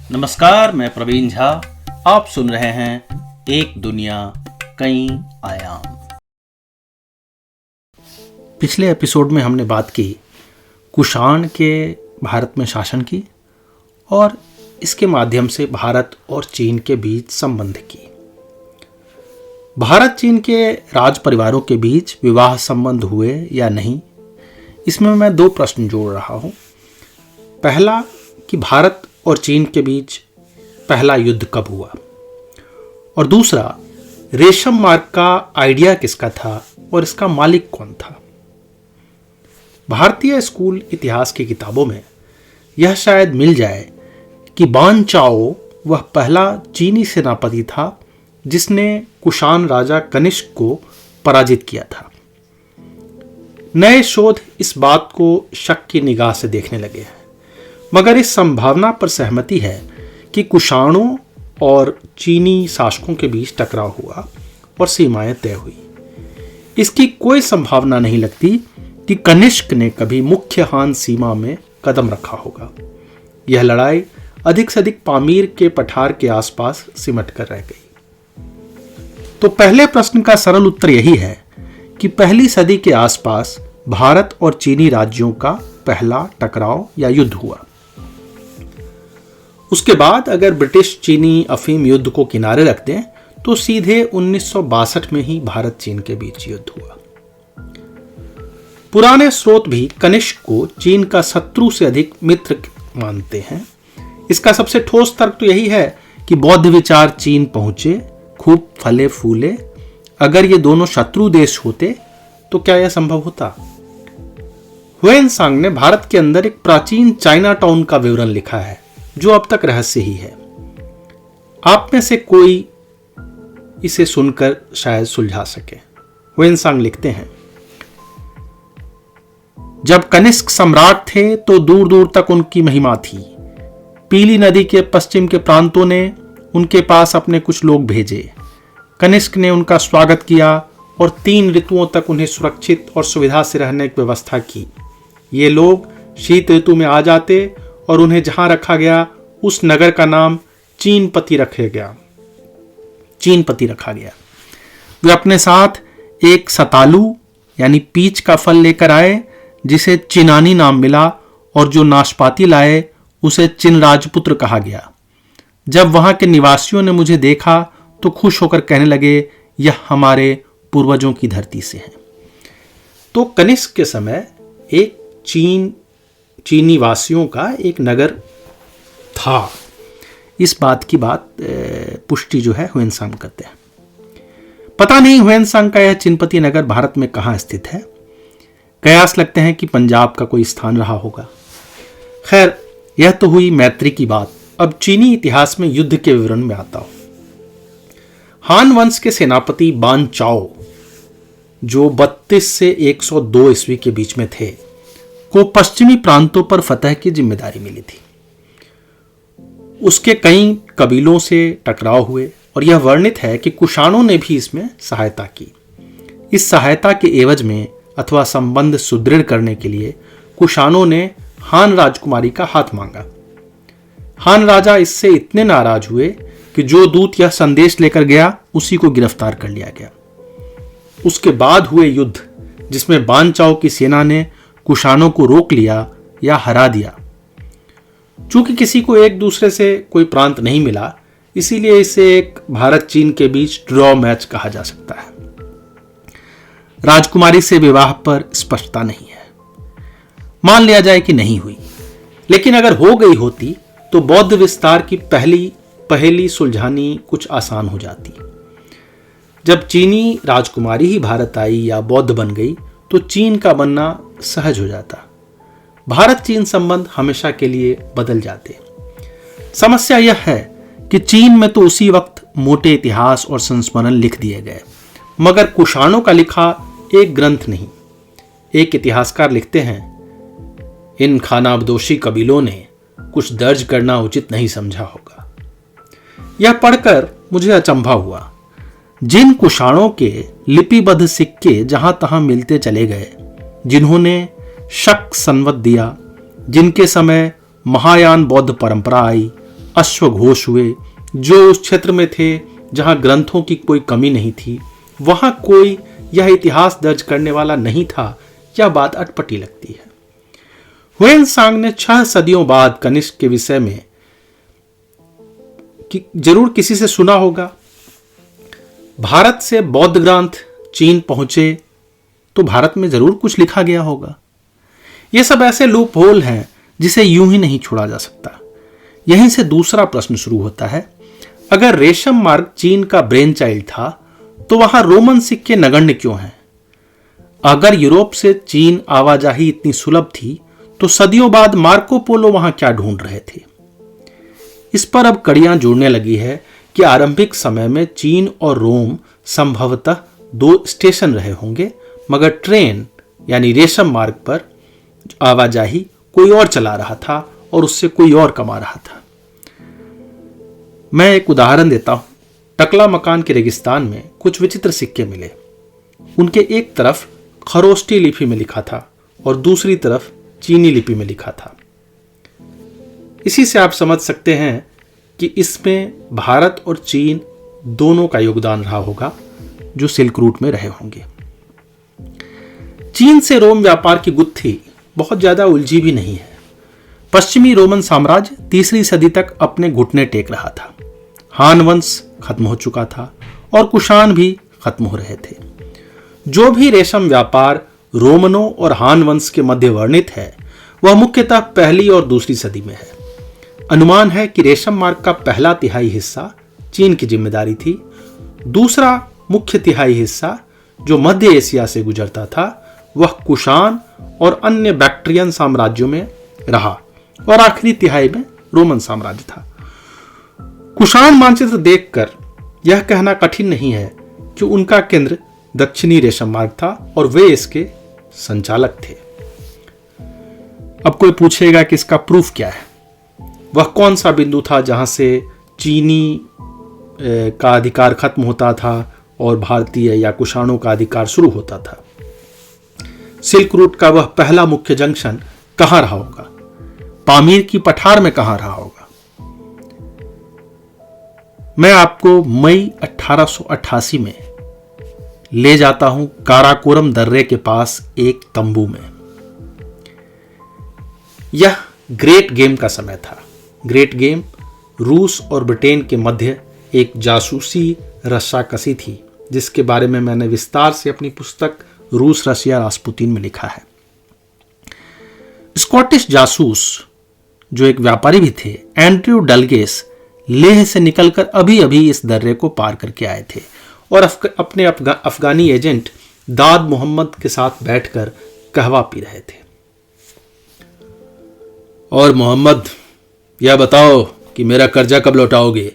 नमस्कार, मैं प्रवीण झा। आप सुन रहे हैं एक दुनिया कई आयाम। पिछले एपिसोड में हमने बात की कुषाण के भारत में शासन की और इसके माध्यम से भारत और चीन के बीच संबंध की। भारत चीन के राज परिवारों के बीच विवाह संबंध हुए या नहीं, इसमें मैं दो प्रश्न जोड़ रहा हूं। पहला कि भारत और चीन के बीच पहला युद्ध कब हुआ, और दूसरा रेशम मार्ग का आइडिया किसका था और इसका मालिक कौन था। भारतीय स्कूल इतिहास की किताबों में यह शायद मिल जाए कि बान चाओ वह पहला चीनी सेनापति था जिसने कुषाण राजा कनिष्क को पराजित किया था। नए शोध इस बात को शक की निगाह से देखने लगे हैं, मगर इस संभावना पर सहमति है कि कुषाणों और चीनी शासकों के बीच टकराव हुआ और सीमाएं तय हुई। इसकी कोई संभावना नहीं लगती कि कनिष्क ने कभी मुख्य हान सीमा में कदम रखा होगा। यह लड़ाई अधिक से अधिक पामीर के पठार के आसपास सिमट कर रह गई। तो पहले प्रश्न का सरल उत्तर यही है कि पहली सदी के आसपास भारत और चीनी राज्यों का पहला टकराव या युद्ध हुआ। उसके बाद अगर ब्रिटिश चीनी अफीम युद्ध को किनारे रख दें तो सीधे 1962 में ही भारत चीन के बीच युद्ध हुआ। पुराने स्रोत भी कनिष्क को चीन का शत्रु से अधिक मित्र मानते हैं। इसका सबसे ठोस तर्क तो यही है कि बौद्ध विचार चीन पहुंचे, खूब फले फूले। अगर ये दोनों शत्रु देश होते तो क्या यह संभव होता? हुएनसांग ने भारत के अंदर एक प्राचीन चाइना टाउन का विवरण लिखा है जो अब तक रहस्य ही है। आप में से कोई इसे सुनकर शायद सुलझा सके। हुएनसांग लिखते हैं, जब कनिष्क सम्राट थे तो दूर दूर तक उनकी महिमा थी। पीली नदी के पश्चिम के प्रांतों ने उनके पास अपने कुछ लोग भेजे। कनिष्क ने उनका स्वागत किया और 3 ऋतुओं तक उन्हें सुरक्षित और सुविधा से रहने की व्यवस्था की। ये लोग शीत ऋतु में आ जाते और उन्हें जहां रखा गया उस नगर का नाम चीनपति रखा गया। वे अपने साथ एक सतालू यानी पीच का फल लेकर आए जिसे चिनानी नाम मिला, और जो नाशपाती लाए उसे चिन राजपुत्र कहा गया। जब वहां के निवासियों ने मुझे देखा तो खुश होकर कहने लगे, यह हमारे पूर्वजों की धरती से है। तो कनिष्क के समय एक चीनी वासियों का एक नगर था। इस बात की पुष्टि जो है हुएनसांग करते हैं। पता नहीं हुएनसांग का यह चिनपति नगर भारत में कहां स्थित है। कयास लगते हैं कि पंजाब का कोई स्थान रहा होगा। खैर, यह तो हुई मैत्री की बात। अब चीनी इतिहास में युद्ध के विवरण में आता हूं। हान वंश के सेनापति बान चाओ, जो 32 से 102 ईस्वी के बीच में थे, को पश्चिमी प्रांतों पर फतह की जिम्मेदारी मिली थी। उसके कई कबीलों से टकराव हुए और यह वर्णित है कि कुषाणों ने भी इसमें सहायता की। इस सहायता के एवज में अथवा संबंध सुदृढ़ करने के लिए कुषाणों ने हान राजकुमारी का हाथ मांगा। हान राजा इससे इतने नाराज हुए कि जो दूत यह संदेश लेकर गया उसी को गिरफ्तार कर लिया गया। उसके बाद हुए युद्ध, जिसमें बान चाओ की सेना ने कुषाणों को रोक लिया या हरा दिया। चूंकि किसी को एक दूसरे से कोई प्रांत नहीं मिला, इसीलिए इसे एक भारत चीन के बीच ड्रॉ मैच कहा जा सकता है। राजकुमारी से विवाह पर स्पष्टता नहीं है। मान लिया जाए कि नहीं हुई, लेकिन अगर हो गई होती तो बौद्ध विस्तार की पहेली सुलझानी कुछ आसान हो जाती। जब चीनी राजकुमारी ही भारत आई या बौद्ध बन गई तो चीन का बनना सहज हो जाता। भारत चीन संबंध हमेशा के लिए बदल जाते। समस्या यह है कि चीन में तो उसी वक्त मोटे इतिहास और संस्मरण लिख दिए गए, मगर कुषाणों का लिखा एक ग्रंथ नहीं। एक इतिहासकार लिखते हैं, इन खानाबदोशी कबीलों ने कुछ दर्ज करना उचित नहीं समझा होगा। यह पढ़कर मुझे अचंभा हुआ। जिन कुषाणों के लिपिबद्ध सिक्के जहां तहां मिलते चले गए, जिन्होंने शक संवत दिया, जिनके समय महायान बौद्ध परंपरा आई, अश्वघोष हुए, जो उस क्षेत्र में थे जहां ग्रंथों की कोई कमी नहीं थी, वहां कोई यह इतिहास दर्ज करने वाला नहीं था, यह बात अटपटी लगती है। ह्वेनसांग ने 6 सदियों बाद कनिष्क के विषय में जरूर किसी से सुना होगा। भारत से बौद्ध ग्रंथ चीन पहुंचे तो भारत में जरूर कुछ लिखा गया होगा। ये सब ऐसे लूप होल हैं जिसे यूं ही नहीं छोड़ा जा सकता। यहीं से दूसरा प्रश्न शुरू होता है, अगर रेशम मार्ग चीन का ब्रेन चाइल्ड था तो वहां रोमन सिक्के नगण्य क्यों हैं? अगर यूरोप से चीन आवाजाही इतनी सुलभ थी तो सदियों बाद मार्को पोलो वहां क्या ढूंढ रहे थे? इस पर अब कड़ियां जुड़ने लगी है कि आरंभिक समय में चीन और रोम संभवतः 2 स्टेशन रहे होंगे, मगर ट्रेन यानी रेशम मार्ग पर आवाजाही कोई और चला रहा था और उससे कोई और कमा रहा था। मैं एक उदाहरण देता हूं। टकला मकान के रेगिस्तान में कुछ विचित्र सिक्के मिले। उनके एक तरफ खरोष्टी लिपि में लिखा था और दूसरी तरफ चीनी लिपि में लिखा था। इसी से आप समझ सकते हैं कि इसमें भारत और चीन दोनों का योगदान रहा होगा जो सिल्क रूट में रहे होंगे। चीन से रोम व्यापार की गुत्थी बहुत ज्यादा उलझी भी नहीं है। पश्चिमी रोमन साम्राज्य 3री सदी तक अपने घुटने टेक रहा था। हान वंश खत्म हो चुका था और कुषाण भी खत्म हो रहे थे। जो भी रेशम व्यापार रोमनों और हान वंश के मध्य वर्णित है वह मुख्यतः 1ली और 2री सदी में है। अनुमान है कि रेशम मार्ग का पहला तिहाई हिस्सा चीन की जिम्मेदारी थी। दूसरा मुख्य तिहाई हिस्सा जो मध्य एशिया से गुजरता था वह कुषाण और अन्य बैक्ट्रियन साम्राज्यों में रहा और आखिरी तिहाई में रोमन साम्राज्य था। कुषाण मानचित्र देखकर यह कहना कठिन नहीं है कि उनका केंद्र दक्षिणी रेशम मार्ग था और वे इसके संचालक थे। अब कोई पूछेगा कि इसका प्रूफ क्या है? वह कौन सा बिंदु था जहां से चीनी का अधिकार खत्म होता था और भारतीय या कुषाणों का अधिकार शुरू होता था? सिल्क रूट का वह पहला मुख्य जंक्शन कहां रहा होगा? पामीर की पठार में कहां रहा होगा? मैं आपको मई 1888 में ले जाता हूं काराकोरम दर्रे के पास एक तंबू में। यह ग्रेट गेम का समय था। ग्रेट गेम रूस और ब्रिटेन के मध्य एक जासूसी रस्साकसी थी, जिसके बारे में मैंने विस्तार से अपनी पुस्तक रूस रसिया रास्पुतीन में लिखा है। स्कॉटिश जासूस जो एक व्यापारी भी थे, एंड्रयू डलगेस, लेह से निकलकर अभी अभी इस दर्रे को पार करके आए थे और अपने अफगानी एजेंट दाद मोहम्मद के साथ बैठकर कहवा पी रहे थे। और मोहम्मद, यह बताओ कि मेरा कर्जा कब लौटाओगे?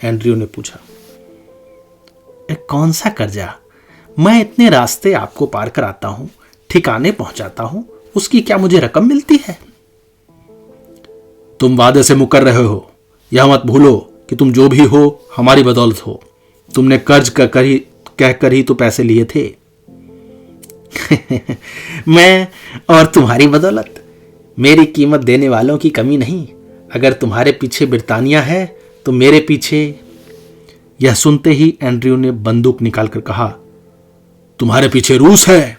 एंड्रयू ने पूछा। कौन सा कर्जा? मैं इतने रास्ते आपको पार कराता हूं, ठिकाने पहुंचाता हूं, उसकी क्या मुझे रकम मिलती है? तुम वादे से मुकर रहे हो। यह मत भूलो कि तुम जो भी हो हमारी बदौलत हो। तुमने कर्ज कहकर ही तो पैसे लिए थे। मैं और तुम्हारी बदौलत? मेरी कीमत देने वालों की कमी नहीं। अगर तुम्हारे पीछे ब्रिटानिया है तो मेरे पीछे। यह सुनते ही एंड्रयू ने बंदूक निकालकर कहा, तुम्हारे पीछे रूस है।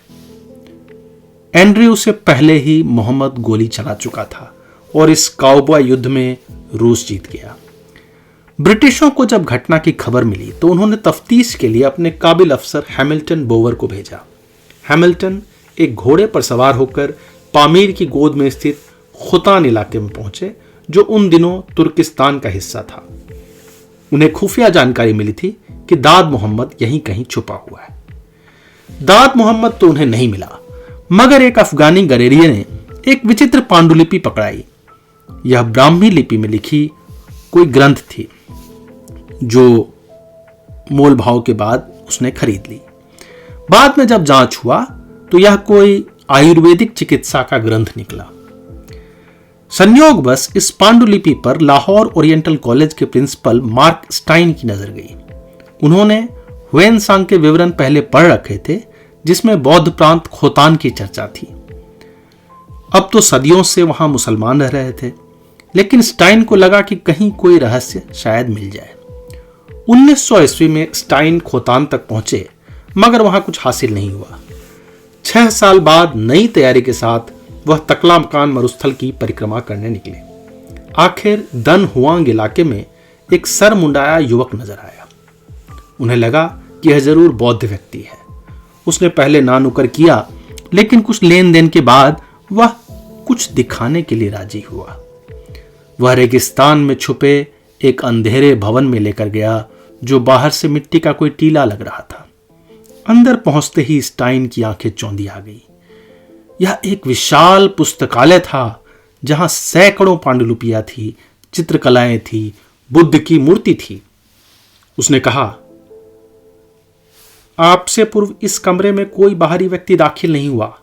एंड्रयू से पहले ही मोहम्मद गोली चला चुका था और इस काउबॉय युद्ध में रूस जीत गया। ब्रिटिशों को जब घटना की खबर मिली तो उन्होंने तफ्तीश के लिए अपने काबिल अफसर हैमिल्टन बोवर को भेजा। हैमिल्टन एक घोड़े पर सवार होकर पामीर की गोद में स्थित खुतान इलाके में पहुंचे, जो उन दिनों तुर्किस्तान का हिस्सा था। उन्हें खुफिया जानकारी मिली थी कि दाद मोहम्मद यहीं कहीं छुपा हुआ है। दाद मोहम्मद तो उन्हें नहीं मिला, मगर एक अफगानी गरेरिये ने एक विचित्र पांडुलिपि पकड़ाई। यह ब्राह्मी लिपि में लिखी कोई ग्रंथ थी जो मोल भाव के बाद उसने खरीद ली। बाद में जब जांच हुआ तो यह कोई आयुर्वेदिक चिकित्सा का ग्रंथ निकला। संयोगवश इस पांडुलिपि पर लाहौर ओरिएंटल कॉलेज के प्रिंसिपल मार्क स्टाइन की नजर गई। उन्होंने ह्वेनसांग के विवरण पहले पढ़ रखे थे, जिसमें बौद्ध प्रांत खोतान की चर्चा थी। अब तो सदियों से वहां मुसलमान रह रहे थे, लेकिन स्टाइन को लगा कि कहीं कोई रहस्य शायद मिल जाए। 1900 ईस्वी में स्टाइन खोतान तक पहुंचे, मगर वहां कुछ हासिल नहीं हुआ। 6 साल बाद नई तैयारी के साथ वह तकलामकान मरुस्थल की परिक्रमा करने निकले। आखिर दन हुआंग इलाके में एक सर मुंडाया युवक नजर आया। उन्हें लगा कि यह जरूर बौद्ध व्यक्ति है। उसने पहले ना नुकर किया, लेकिन कुछ लेन देन के बाद वह कुछ दिखाने के लिए राजी हुआ। वह रेगिस्तान में छुपे एक अंधेरे भवन में लेकर गया, जो बाहर से मिट्टी का कोई टीला लग रहा था। अंदर पहुंचते ही स्टाइन की आंखें चौंधी आ गई। यह एक विशाल पुस्तकालय था, जहां सैकड़ों पांडुलिपियां थी, चित्रकलाएं थी, बुद्ध की मूर्ति थी। उसने कहा, आपसे पूर्व इस कमरे में कोई बाहरी व्यक्ति दाखिल नहीं हुआ।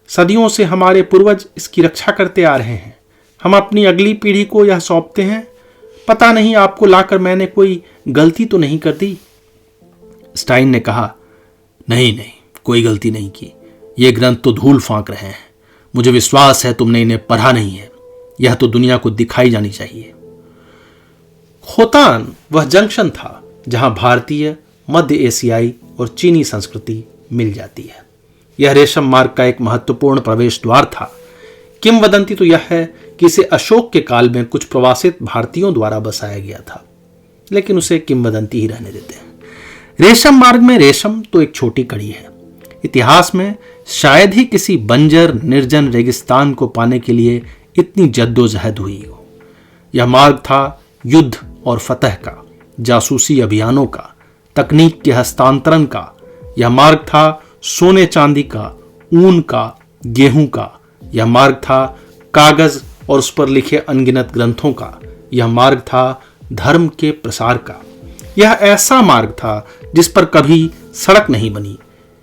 सदियों से हमारे पूर्वज इसकी रक्षा करते आ रहे हैं। हम अपनी अगली पीढ़ी को यह सौंपते हैं। पता नहीं आपको लाकर मैंने कोई गलती तो नहीं कर दी? स्टाइन ने कहा, नहीं, कोई गलती नहीं की। ये ग्रंथ तो धूल फांक रहे हैं। मुझे विश्वास है तुमने इन्हें पढ़ा नहीं है। यह तो दुनिया को दिखाई जानी चाहिए। खोतान वह जंक्शन था जहां भारतीय, मध्य एशियाई और चीनी संस्कृति मिल जाती है। यह रेशम मार्ग का एक महत्वपूर्ण प्रवेश द्वार था। किंवदंती तो यह है कि इसे अशोक के काल में कुछ प्रवासित भारतीयों द्वारा बसाया गया था, लेकिन उसे किंवदंती ही रहने देते हैं। रेशम मार्ग में रेशम तो एक छोटी कड़ी है। इतिहास में शायद ही किसी बंजर निर्जन रेगिस्तान को पाने के लिए इतनी जद्दोजहद हुई हो। यह मार्ग था युद्ध और फतह का, जासूसी अभियानों का, तकनीक के हस्तांतरण का। यह मार्ग था सोने चांदी का, ऊन का, गेहूं का। यह मार्ग था कागज और उस पर लिखे अनगिनत ग्रंथों का। यह मार्ग था धर्म के प्रसार का। यह ऐसा मार्ग था जिस पर कभी सड़क नहीं बनी।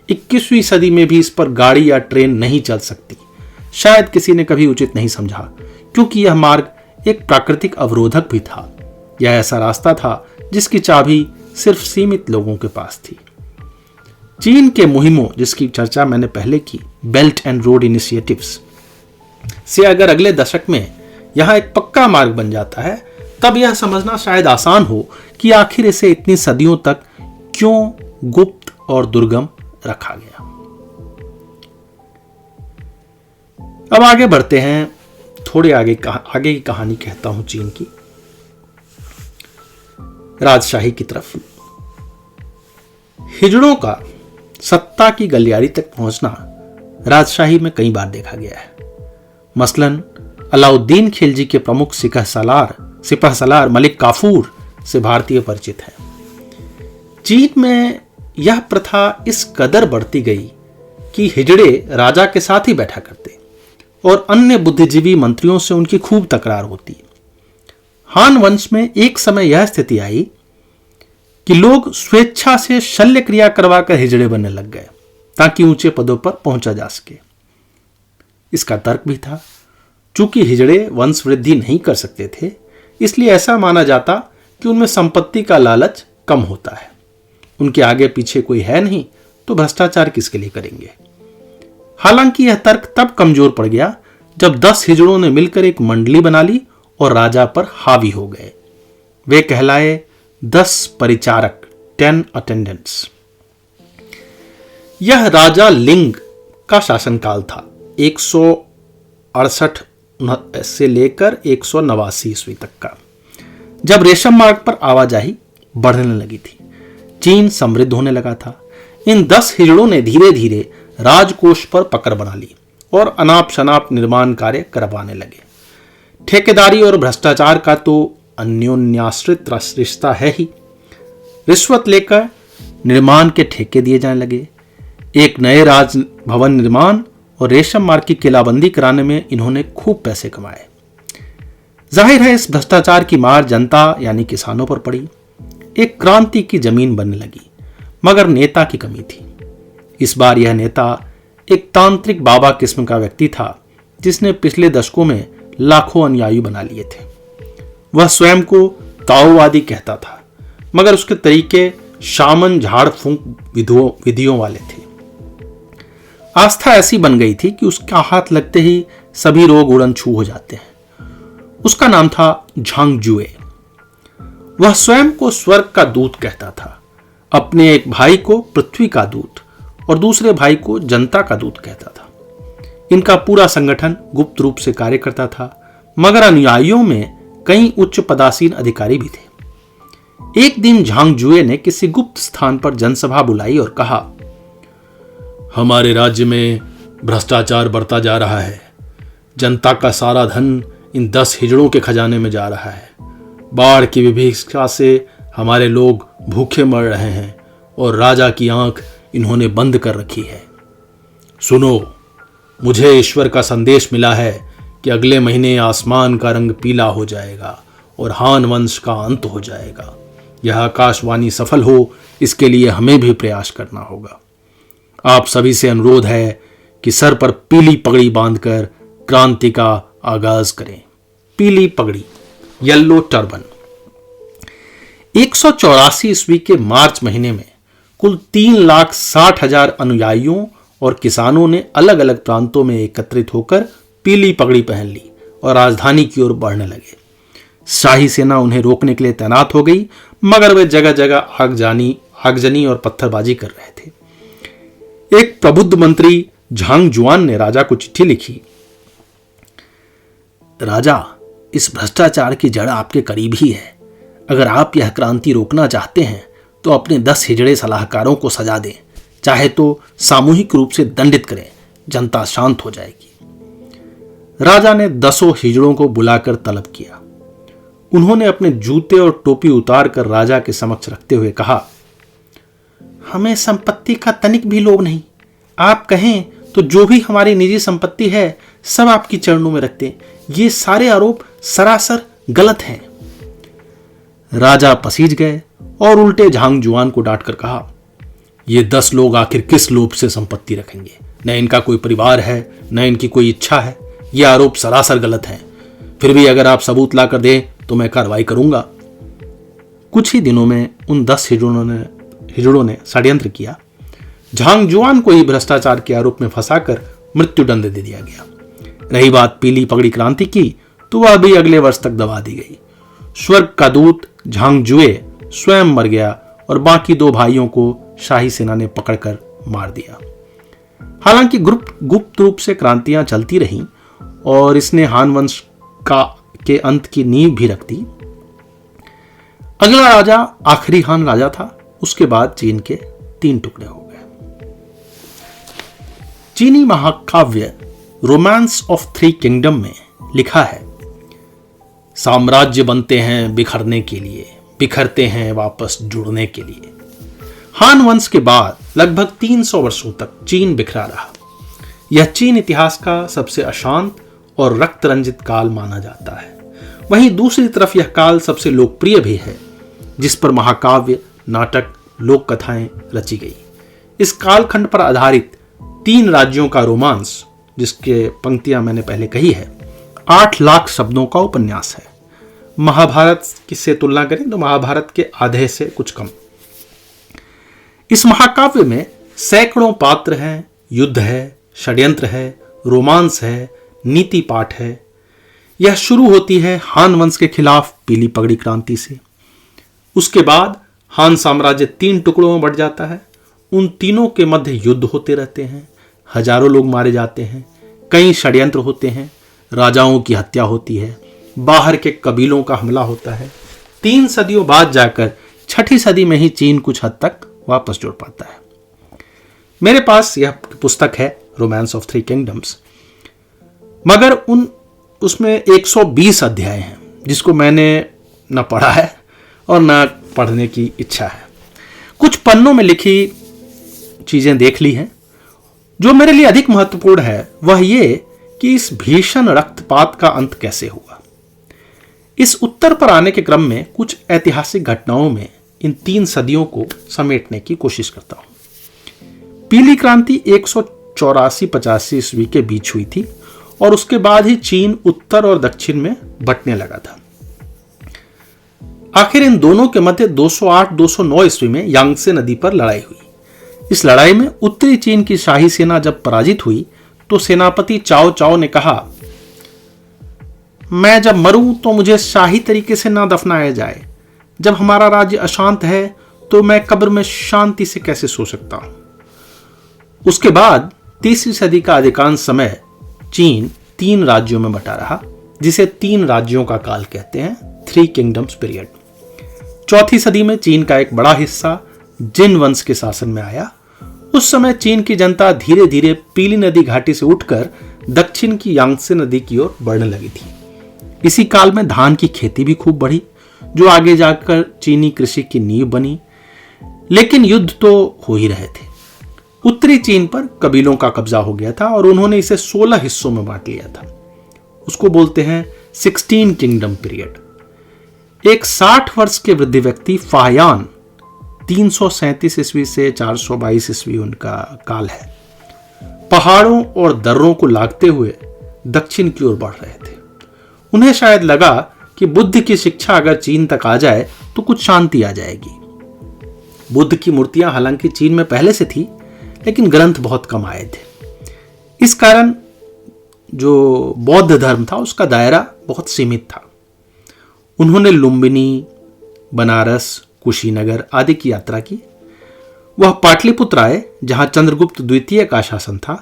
21वीं सदी में भी इस पर गाड़ी या ट्रेन नहीं चल सकती। शायद किसी ने कभी उचित नहीं समझा, क्योंकि यह मार्ग एक प्राकृतिक अवरोधक भी था। यह ऐसा रास्ता था जिसकी चाबी सिर्फ सीमित लोगों के पास थी। चीन के मुहिमों, जिसकी चर्चा मैंने पहले की, बेल्ट एंड रोड इनिशिएटिव्स से अगर अगले दशक में यहां एक पक्का मार्ग बन जाता है, तब यह समझना शायद आसान हो कि आखिर इसे इतनी सदियों तक क्यों गुप्त और दुर्गम रखा गया। अब आगे बढ़ते हैं, थोड़े आगे की कहानी कहता हूं चीन की, राजशाही की तरफ। हिजड़ों का सत्ता की गलियारी तक पहुंचना राजशाही में कई बार देखा गया है। मसलन अलाउद्दीन खिलजी के प्रमुख सिपह सलार मलिक काफूर से भारतीय परिचित है। चीन में यह प्रथा इस कदर बढ़ती गई कि हिजड़े राजा के साथ ही बैठा करते और अन्य बुद्धिजीवी मंत्रियों से उनकी खूब तकरार होती। हान वंश में एक समय यह स्थिति आई कि लोग स्वेच्छा से शल्य क्रिया करवाकर हिजड़े बनने लग गए, ताकि ऊंचे पदों पर पहुंचा जा सके। इसका तर्क भी था, चूंकि हिजड़े वंश वृद्धि नहीं कर सकते थे, इसलिए ऐसा माना जाता कि उनमें संपत्ति का लालच कम होता है। उनके आगे पीछे कोई है नहीं, तो भ्रष्टाचार किसके लिए करेंगे। हालांकि यह तर्क तब कमजोर पड़ गया जब 10 हिजड़ों ने मिलकर एक मंडली बना ली और राजा पर हावी हो गए। वे कहलाए 10 परिचारक, 10 अटेंडेंट्स। यह राजा लिंग का शासनकाल था, 168 से लेकर 189 ईस्वी तक का, जब रेशम मार्ग पर आवाजाही बढ़ने लगी थी। चीन समृद्ध होने लगा था। इन 10 हिजड़ों ने धीरे धीरे राजकोष पर पकड़ बना ली और अनाप शनाप निर्माण कार्य करवाने लगे। ठेकेदारी और भ्रष्टाचार का तो अन्योन्याश्रित रिश्ता है ही। रिश्वत लेकर निर्माण के ठेके दिए जाने लगे। एक नए राजभवन निर्माण और रेशम मार्ग की किलाबंदी कराने में इन्होंने खूब पैसे कमाए। जाहिर है इस भ्रष्टाचार की मार जनता यानी किसानों पर पड़ी। एक क्रांति की जमीन बनने लगी, मगर नेता की कमी थी। इस बार यह नेता एक तांत्रिक बाबा किस्म का व्यक्ति था, जिसने पिछले दशकों में लाखों अनुयायी बना लिए थे। वह स्वयं को ताओवादी कहता था, मगर उसके तरीके शामन झाड़ फूंक विधियों वाले थे। आस्था ऐसी बन गई थी कि उसका हाथ लगते ही सभी रोग उड़न छू हो जाते हैं। उसका नाम था झांग जुए। वह स्वयं को स्वर्ग का दूत कहता था, अपने एक भाई को पृथ्वी का दूत और दूसरे भाई को जनता का दूत कहता था। इनका पूरा संगठन गुप्त रूप से कार्य करता था, मगर अनुयायियों में कई उच्च पदासीन अधिकारी भी थे। एक दिन झांग जुए ने किसी गुप्त स्थान पर जनसभा बुलाई और कहा, हमारे राज्य में भ्रष्टाचार बढ़ता जा रहा है। जनता का सारा धन इन 10 हिजड़ों के खजाने में जा रहा है। बाढ़ की विभीषिका से हमारे लोग भूखे मर रहे हैं और राजा की आंख इन्होंने बंद कर रखी है। सुनो, मुझे ईश्वर का संदेश मिला है कि अगले महीने आसमान का रंग पीला हो जाएगा और हान वंश का अंत हो जाएगा। यह आकाशवाणी सफल हो, इसके लिए हमें भी प्रयास करना होगा। आप सभी से अनुरोध है कि सर पर पीली पगड़ी बांधकर क्रांति का आगाज करें। पीली पगड़ी, येलो टर्बन। 184 ईस्वी के मार्च महीने में कुल 3,60,000 अनुयायियों और किसानों ने अलग अलग प्रांतों में एकत्रित होकर पीली पगड़ी पहन ली और राजधानी की ओर बढ़ने लगे। शाही सेना उन्हें रोकने के लिए तैनात हो गई, मगर वे जगह जगह आगजनी और पत्थरबाजी कर रहे थे। एक प्रबुद्ध मंत्री झांग जुआन ने राजा को चिट्ठी लिखी, राजा, इस भ्रष्टाचार की जड़ आपके करीब ही है। अगर आप यह क्रांति रोकना चाहते हैं तो अपने 10 हिजड़े सलाहकारों को सजा दें, चाहे तो सामूहिक रूप से दंडित करें, जनता शांत हो जाएगी। राजा ने 10 हिजड़ों को बुलाकर तलब किया। उन्होंने अपने जूते और टोपी उतार कर राजा के समक्ष रखते हुए कहा, हमें संपत्ति का तनिक भी लोभ नहीं। आप कहें तो जो भी हमारी निजी संपत्ति है सब आपकी चरणों में रखते। ये सारे आरोप सरासर गलत हैं। राजा पसीज गए और उल्टे झांग जुआन को डांट कर कहा, ये 10 लोग आखिर किस लोभ से संपत्ति रखेंगे? न इनका कोई परिवार है, न इनकी कोई इच्छा है। ये आरोप सरासर गलत हैं। फिर भी अगर आप सबूत ला कर दें तो मैं कार्रवाई करूंगा। कुछ ही दिनों में उन 10 हिजड़ों ने षड्यंत्र किया। झांग जुआन को ही भ्रष्टाचार के आरोप में फंसाकर मृत्युदंड दे दिया गया। रही बात पीली पगड़ी क्रांति की, तो वह भी अगले वर्ष तक दबा दी गई। स्वर्ग का दूत झांग जुए स्वयं मर गया और बाकी 2 भाइयों को शाही सेना ने पकड़कर मार दिया। हालांकि गुप्त रूप से क्रांतियां चलती रहीं और इसने हान वंश के अंत की नींव भी रख दी। अगला राजा आखिरी हान राजा था। उसके बाद चीन के 3 टुकड़े हो गए। चीनी महाकाव्य रोमांस ऑफ 3 किंगडम में लिखा है, साम्राज्य बनते हैं बिखरने के लिए, बिखरते हैं वापस जुड़ने के लिए। हान वंश के बाद लगभग 300 वर्षों तक चीन बिखरा रहा। यह चीन इतिहास का सबसे अशांत और रक्त रंजित काल माना जाता है। वहीं दूसरी तरफ यह काल सबसे लोकप्रिय भी है, जिस पर महाकाव्य, नाटक, लोक कथाएं रची गई। इस कालखंड पर आधारित 3 राज्यों का रोमांस, जिसके पंक्तियां मैंने पहले कही है, 8 लाख शब्दों का उपन्यास है। महाभारत से तुलना करें तो महाभारत के आधे से कुछ कम। इस महाकाव्य में सैकड़ों पात्र हैं, युद्ध है, षड्यंत्र है, रोमांस है, नीति पाठ है। यह शुरू होती है हान वंश के खिलाफ पीली पगड़ी क्रांति से। उसके बाद हान साम्राज्य 3 टुकड़ों में बढ़ जाता है। उन तीनों के मध्य युद्ध होते रहते हैं, हजारों लोग मारे जाते हैं, कई षड्यंत्र होते हैं, राजाओं की हत्या होती है, बाहर के कबीलों का हमला होता है। 3 सदियों बाद जाकर 6ठी सदी में ही चीन कुछ हद तक वापस जुड़ पाता है। मेरे पास यह पुस्तक है रोमांस ऑफ 3 किंगडम्स, मगर उसमें 120 अध्याय हैं, जिसको मैंने न पढ़ा है और न पढ़ने की इच्छा है। कुछ पन्नों में लिखी चीजें देख ली हैं। जो मेरे लिए अधिक महत्वपूर्ण है वह ये कि इस भीषण रक्तपात का अंत कैसे हुआ। इस उत्तर पर आने के क्रम में कुछ ऐतिहासिक घटनाओं में इन 3 सदियों को समेटने की कोशिश करता हूं। पीली क्रांति 184-85 ईस्वी के बीच हुई थी और उसके बाद ही चीन उत्तर और दक्षिण में बंटने लगा था। आखिर इन दोनों के मध्य 208-209 ईस्वी में यांगत्से नदी पर लड़ाई हुई। इस लड़ाई में उत्तरी चीन की शाही सेना जब पराजित हुई तो सेनापति चाओ चाओ ने कहा, मैं जब मरूं तो मुझे शाही तरीके से ना दफनाया जाए। जब हमारा राज्य अशांत है तो मैं कब्र में शांति से कैसे सो सकता हूं। उसके बाद 3वीं सदी का अधिकांश समय चीन 3 राज्यों में बटा रहा, जिसे 3 राज्यों का काल कहते हैं, 3 किंगडम्स पीरियड। 4वीं सदी में चीन का एक बड़ा हिस्सा जिन वंश के शासन में आया। उस समय चीन की जनता धीरे धीरे पीली नदी घाटी से उठकर दक्षिण की यांगत्से नदी की ओर बढ़ने लगी थी। इसी काल में धान की खेती भी खूब बढ़ी, जो आगे जाकर चीनी कृषि की नींव बनी। लेकिन युद्ध तो हो ही रहे थे। उत्तरी चीन पर कबीलों का कब्जा हो गया था और उन्होंने इसे 16 हिस्सों में बांट लिया था। उसको बोलते हैं 16 किंगडम पीरियड। एक 60 वर्ष के वृद्ध व्यक्ति फाहयान, 337 ईस्वी से 422 ईस्वी उनका काल है, पहाड़ों और दर्रों को लागते हुए दक्षिण की ओर बढ़ रहे थे। उन्हें शायद लगा कि बुद्ध की शिक्षा अगर चीन तक आ जाए तो कुछ शांति आ जाएगी। बुद्ध की मूर्तियां हालांकि चीन में पहले से थी, लेकिन ग्रंथ बहुत कम आए थे। इस कारण जो बौद्ध धर्म था उसका दायरा बहुत सीमित था। उन्होंने लुम्बिनी, बनारस, कुशीनगर आदि की यात्रा की। वह पाटलिपुत्र आए, जहां चंद्रगुप्त द्वितीय का शासन था।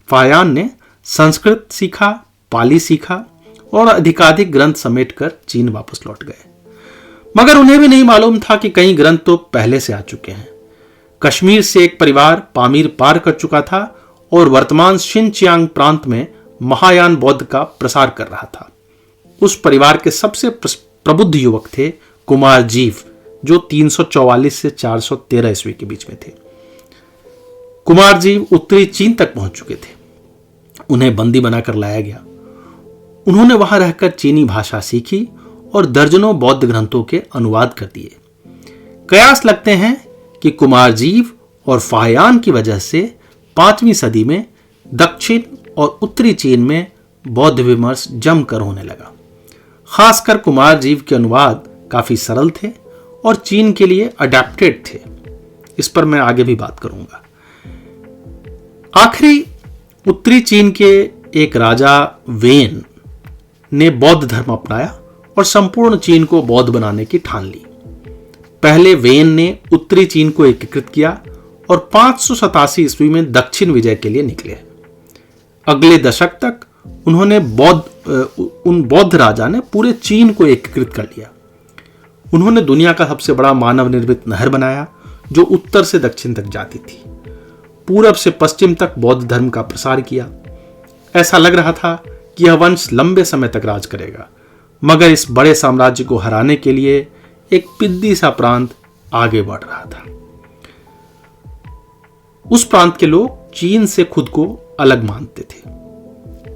फाहयान ने संस्कृत सीखा, पाली सीखा और अधिकाधिक ग्रंथ समेटकर चीन वापस लौट गए। मगर उन्हें भी नहीं मालूम था कि कई ग्रंथ तो पहले से आ चुके हैं। कश्मीर से एक परिवार पामीर पार कर चुका था और वर्तमान शिनचियांग प्रांत में महायान बौद्ध का प्रसार कर रहा था। उस परिवार के सबसे प्रबुद्ध युवक थे कुमार जीव, जो 344 से 413 ईस्वी के बीच में थे। कुमार जीव उत्तरी चीन तक पहुंच चुके थे। उन्हें बंदी बनाकर लाया गया। उन्होंने वहां रहकर चीनी भाषा सीखी और दर्जनों बौद्ध ग्रंथों के अनुवाद कर दिए। कयास लगते हैं कि कुमार जीव और फाहयान की वजह से 5वीं सदी में दक्षिण और उत्तरी चीन में बौद्ध विमर्श जमकर होने लगा। खासकर कुमार जीव के अनुवाद काफी सरल थे और चीन के लिए अडेप्टेड थे। इस पर मैं आगे भी बात करूंगा। आखिरी उत्तरी चीन के एक राजा वेन ने बौद्ध धर्म अपनाया और संपूर्ण चीन को बौद्ध बनाने की ठान ली। पहले वेन ने उत्तरी चीन को एकीकृत किया और 587 ईस्वी में दक्षिण विजय के लिए निकले। अगले दशक तक उन बौद्ध राजा ने पूरे चीन को एकीकृत कर लिया। उन्होंने दुनिया का सबसे बड़ा मानव निर्मित नहर बनाया, जो उत्तर से दक्षिण तक जाती थी। पूरब से पश्चिम तक बौद्ध धर्म का प्रसार किया। ऐसा लग रहा था कि यह वंश लंबे समय तक राज करेगा, मगर इस बड़े साम्राज्य को हराने के लिए एक पिद्दी सा प्रांत आगे बढ़ रहा था। उस प्रांत के लोग चीन से खुद को अलग मानते थे।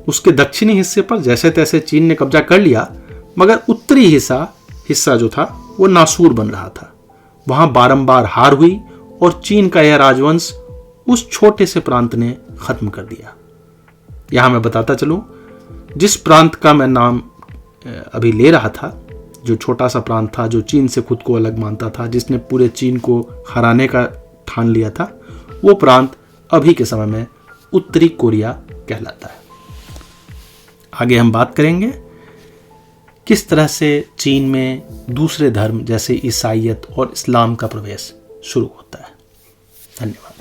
उसके दक्षिणी हिस्से पर जैसे तैसे चीन ने कब्जा कर लिया, मगर उत्तरी हिस्सा जो था वो नासूर बन रहा था। वहां बारंबार हार हुई और चीन का यह राजवंश उस छोटे से प्रांत ने खत्म कर दिया। यहां मैं बताता चलूं, जिस प्रांत का मैं नाम अभी ले रहा था, जो छोटा सा प्रांत था, जो चीन से खुद को अलग मानता था, जिसने पूरे चीन को हराने का ठान लिया था, वो प्रांत अभी के समय में उत्तरी कोरिया कहलाता है। आगे हम बात करेंगे किस तरह से चीन में दूसरे धर्म जैसे ईसाईयत और इस्लाम का प्रवेश शुरू होता है। धन्यवाद।